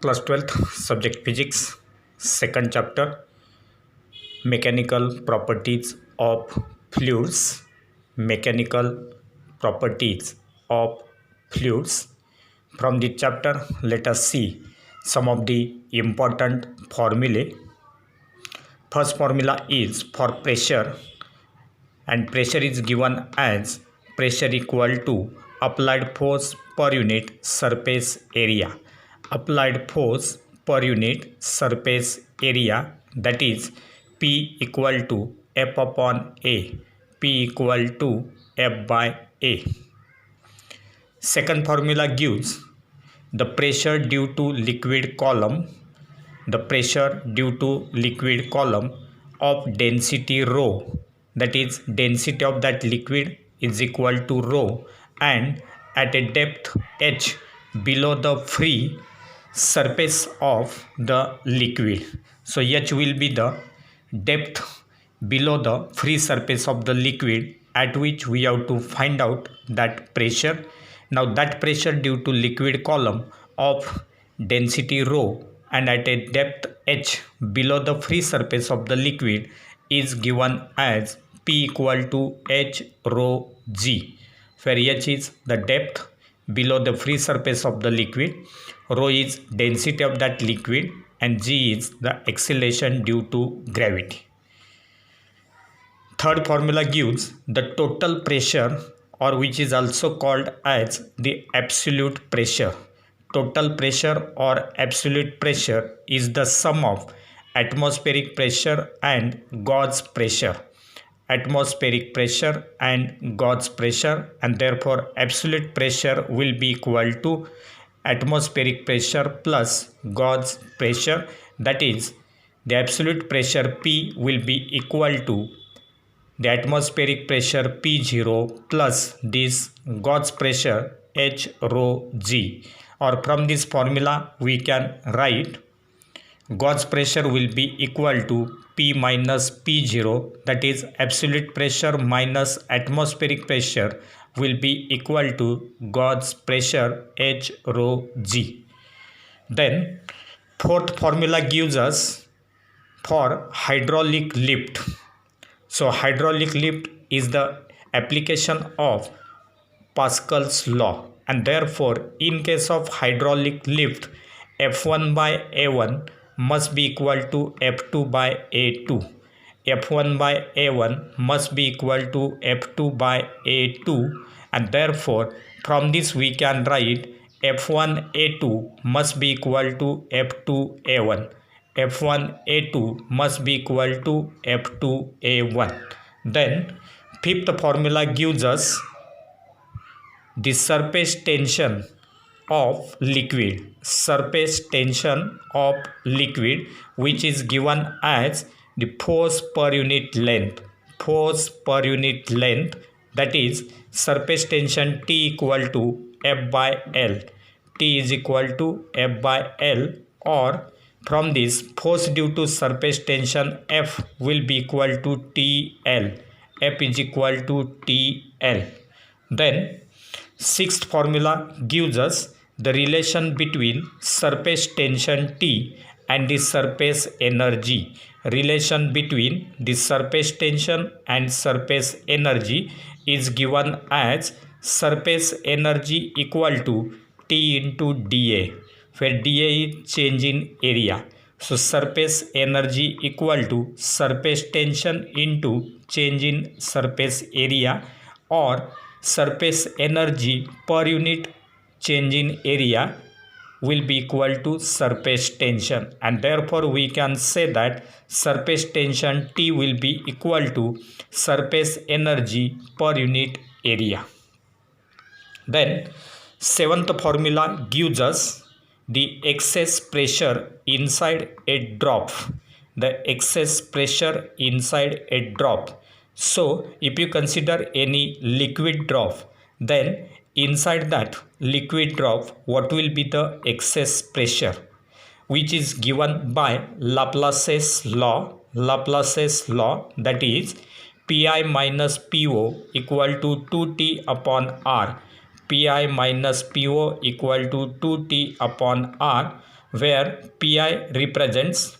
class 12th subject physics, second chapter, mechanical properties of fluids. Mechanical properties of fluids. From the chapter, let us see some of the important formulae. First formula is for pressure, and pressure is given as pressure equal to applied force per unit surface area. Applied force per unit surface area, that is P equal to F upon A. P equal to F by A. Second formula gives the pressure due to liquid column. The pressure due to liquid column of density rho, that is density of that liquid is equal to rho, and at a depth h below the free surface of the liquid. So h will be the depth below the free surface of the liquid at which we have to find out that pressure. Now that pressure due to liquid column of density rho and at a depth h below the free surface of the liquid is given as P equal to h rho g, where h is the depth below the free surface of the liquid, rho is density of that liquid, and g is the acceleration due to gravity. Third formula gives the total pressure, or which is also called as the absolute pressure. Total pressure or absolute pressure is the sum of atmospheric pressure and gauge pressure. Atmospheric pressure and gauge pressure, and therefore absolute pressure will be equal to atmospheric pressure plus gauge pressure. That is, the absolute pressure P will be equal to the atmospheric pressure P0 plus this gauge pressure H rho g. Or from this formula we can write gauge pressure will be equal to P minus P0, that is absolute pressure minus atmospheric pressure will be equal to gauge pressure H rho g. Then fourth formula gives us for hydraulic lift. So hydraulic lift is the application of Pascal's law, and therefore in case of hydraulic lift, F1 by A1 must be equal to F2 by A2. F1 by A1 must be equal to F2 by A2, and therefore from this we can write F1 A2 must be equal to F2 A1. F1 A2 must be equal to F2 A1. Then fifth formula gives us the surface tension of liquid. Surface tension of liquid, which is given as the force per unit length. Force per unit length, that is surface tension T equal to F by L. T is equal to F by L, or from this force due to surface tension F will be equal to TL. F is equal to TL. Then sixth formula gives us the relation between surface tension T and the surface energy. Relation between the surface tension and surface energy is given as surface energy equal to T into dA, where dA is change in area. So surface energy equal to surface tension into change in surface area, or surface energy per unit change in area will be equal to surface tension, and therefore we can say that surface tension T will be equal to surface energy per unit area. Then seventh formula gives us the excess pressure inside a drop. The excess pressure inside a drop. So if you consider any liquid drop, then inside that liquid drop, what will be the excess pressure, which is given by Laplace's law. Laplace's law, that is Pi minus Po equal to 2T upon R. Pi minus Po equal to 2T upon R, where Pi represents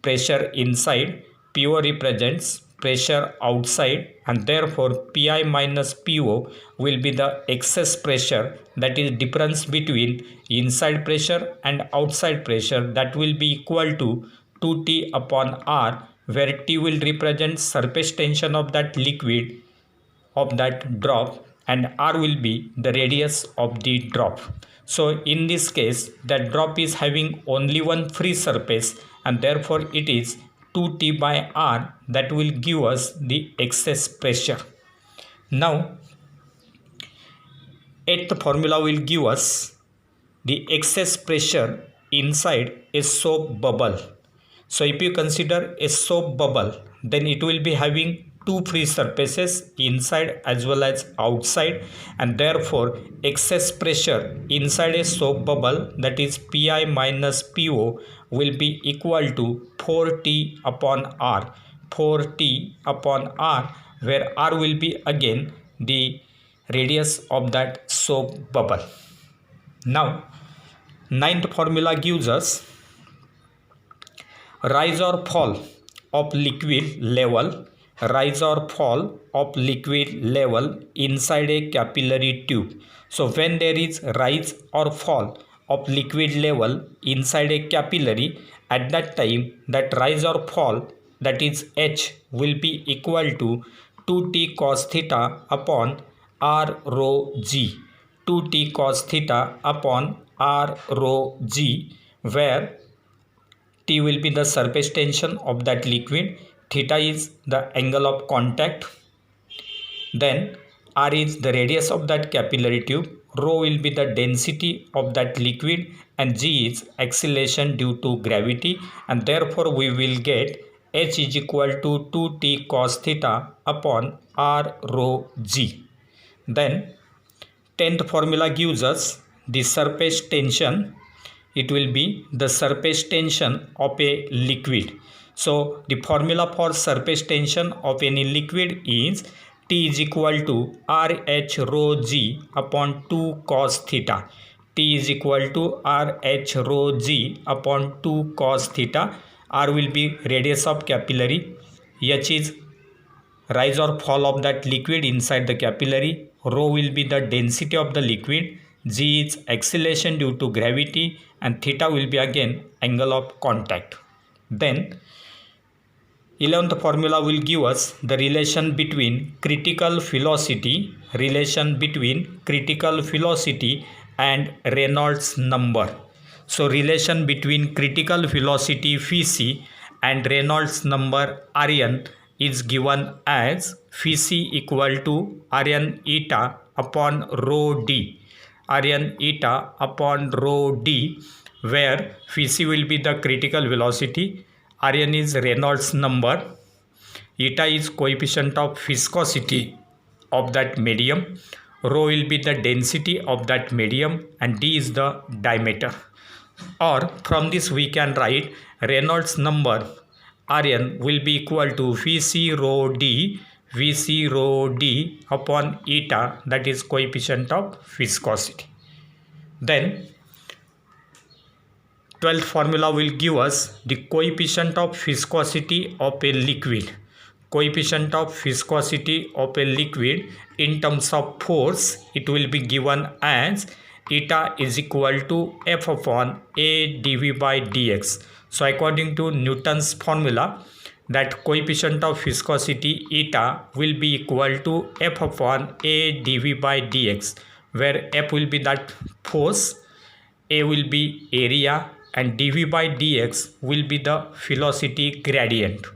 pressure inside, PO represents pressure outside, and therefore Pi minus PO will be the excess pressure, that is difference between inside pressure and outside pressure, that will be equal to 2T upon R, where T will represent surface tension of that liquid of that drop and R will be the radius of the drop. So in this case, that drop is having only one free surface and therefore it is 2T by R that will give us the excess pressure. Now, eighth formula will give us the excess pressure inside a soap bubble. So if you consider a soap bubble, then it will be having two free surfaces inside as well as outside, and therefore excess pressure inside a soap bubble, that is Pi minus PO, will be equal to 4T upon R. 4T upon R, where R will be again the radius of that soap bubble. Now, ninth formula gives us rise or fall of liquid level, rise or fall of liquid level inside a capillary tube. So when there is rise or fall of liquid level inside a capillary, at that time that rise or fall, that is H, will be equal to 2T cos theta upon R rho G. 2T cos theta upon R rho G, where T will be the surface tension of that liquid, theta is the angle of contact, then R is the radius of that capillary tube, rho will be the density of that liquid, and G is acceleration due to gravity, and therefore we will get H is equal to 2T cos theta upon R rho G. Then 10th formula gives us the surface tension. It will be the surface tension of a liquid. So the formula for surface tension of any liquid is T is equal to RH rho G upon 2 cos theta. T is equal to RH rho G upon 2 cos theta. R will be radius of capillary. H is rise or fall of that liquid inside the capillary. Rho will be the density of the liquid. G is acceleration due to gravity, and theta will be again angle of contact. Then 11th formula will give us the relation between critical velocity and Reynolds number. So relation between critical velocity Phi and Reynolds number Rn is given as Phi equal to Rn eta upon rho d. Rn eta upon rho d, where Phi will be the critical velocity, Rn is Reynolds number, eta is coefficient of viscosity of that medium, rho will be the density of that medium, and d is the diameter. Or from this we can write Reynolds number Rn will be equal to Vc rho d upon eta, that is coefficient of viscosity. Then 12th formula will give us the coefficient of viscosity of a liquid. Coefficient of viscosity of a liquid in terms of force, it will be given as eta is equal to F upon A dV by dx. So according to Newton's formula, that coefficient of viscosity eta will be equal to F upon A dV by dx, where F will be that force, A will be area, and dV by dx will be the velocity gradient.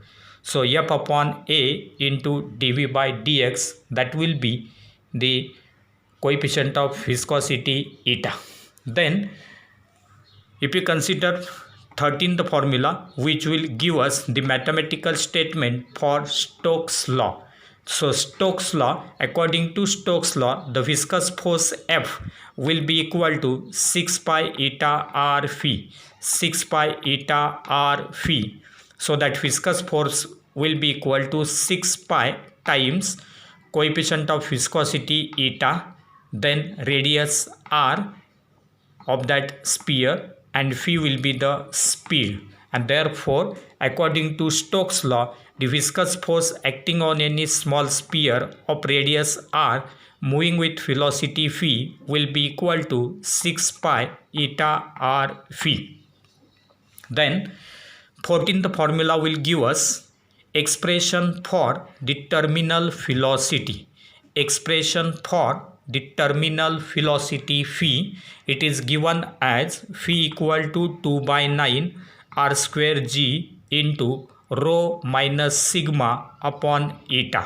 So F upon A into dV by dx, that will be the coefficient of viscosity eta. Then if you consider 13th formula, which will give us the mathematical statement for Stokes law. So Stokes law, according to Stokes law, the viscous force F will be equal to 6 pi eta R phi. 6 pi eta R phi. So that viscous force will be equal to 6 pi times coefficient of viscosity eta, then radius R of that sphere, and phi will be the speed. And therefore, according to Stokes' law, the viscous force acting on any small sphere of radius r moving with velocity phi will be equal to 6 pi eta r phi. Then 14th formula will give us expression for the terminal velocity. Expression for the terminal velocity phi, it is given as phi equal to 2 by 9 r square g into rho minus sigma upon eta.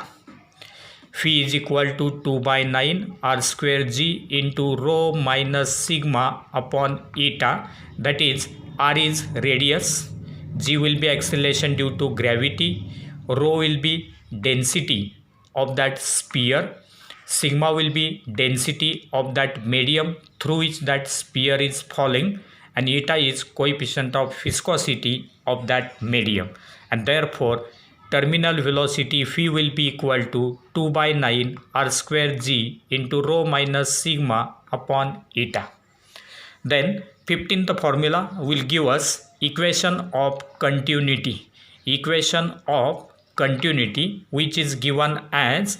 Phi is equal to 2 by 9 r square g into rho minus sigma upon eta, that is r is radius, g will be acceleration due to gravity, rho will be density of that sphere, sigma will be density of that medium through which that sphere is falling, and eta is coefficient of viscosity of that medium. And therefore, terminal velocity phi will be equal to 2 by 9 r square g into rho minus sigma upon eta. Then 15th formula will give us equation of continuity. Equation of continuity, which is given as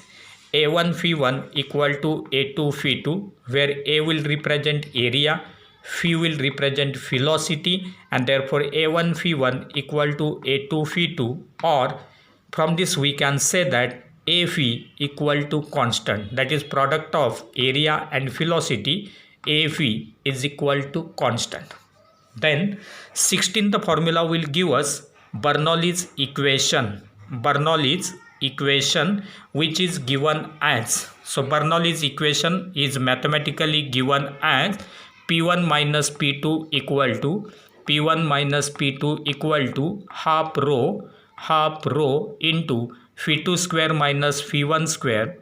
a1 phi1 equal to a2 phi2, where a will represent area, phi will represent velocity, and therefore a1 phi1 equal to a2 phi2, or from this we can say that a phi equal to constant, that is product of area and velocity, a phi is equal to constant. Then 16th formula will give us Bernoulli's equation. Bernoulli's equation, which is given as, so Bernoulli's equation is mathematically given as P1 minus P2 equal to half rho into phi2 square minus phi1 square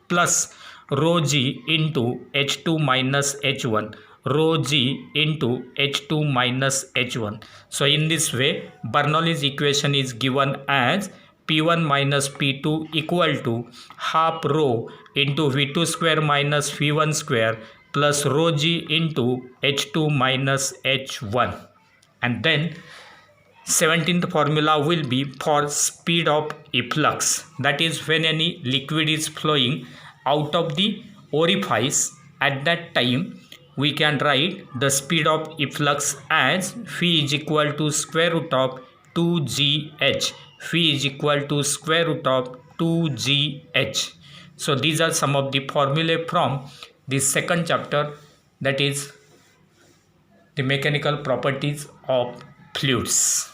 plus rho g into h2 minus h1, rho g into h2 minus h1. So in this way, Bernoulli's equation is given as P1 minus P2 equal to half rho into v2 square minus v1 square plus rho g into h2 minus h1. And then 17th formula will be for speed of efflux, that is when any liquid is flowing out of the orifice, at that time we can write the speed of efflux as phi is equal to square root of 2gh. Phi is equal to square root of 2gh. So these are some of the formulae from the second chapter, that is the mechanical properties of fluids.